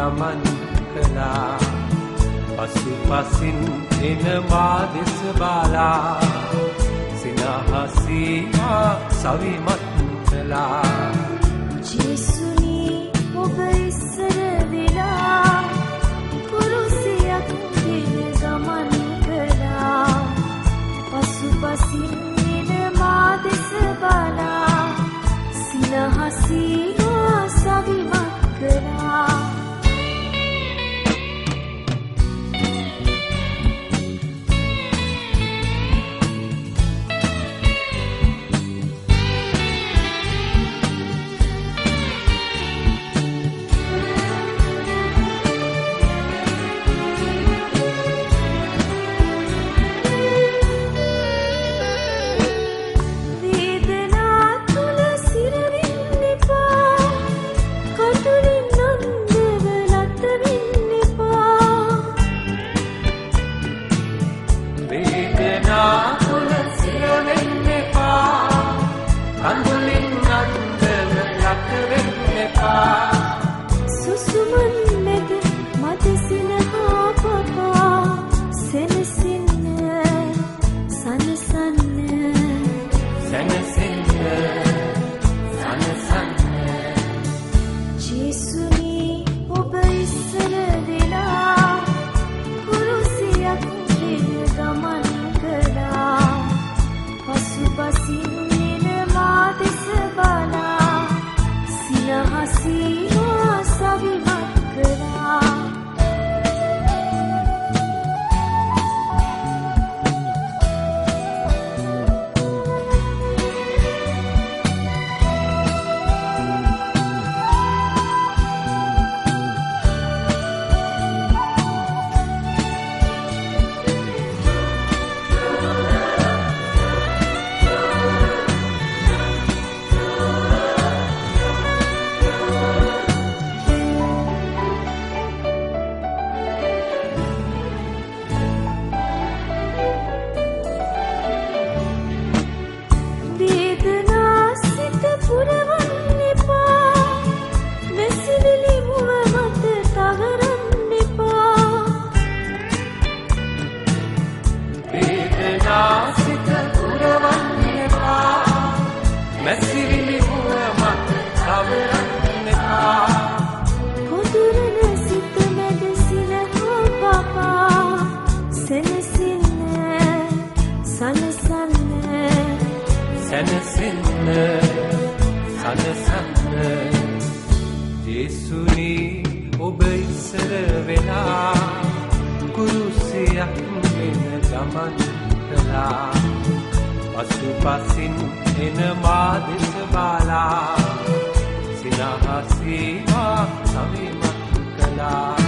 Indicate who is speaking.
Speaker 1: ගමන් කළා පසුපසින් එන මා දෙස බලා සිනහසියා සවිමත් කළා
Speaker 2: ජේසුනි ඔබ ඉස්සර වෙලා කුරුසියක් ගෙන ගමන් කළා පසුපසින් එන මා දෙස බලා සිනහසියා සවිමත් කළා සුසුමන් මැද මද සිනහා පපා සැනසෙන්න සනසන්න ජේසුනි ඔබ ඉස්සර වෙලා කුරුසියක් ගෙන ගමන් කළා පසුපසින් එන මා දෙස බලා සිනහසියා සවිමත් කළා සනසන්න ජේසුනි ඔබ ඉස්සර වෙලා කුරුසියක් ගෙන ගමන් කළා පසුපසින් එන මා දෙස බලා සිනහසියා සවිමත් කළා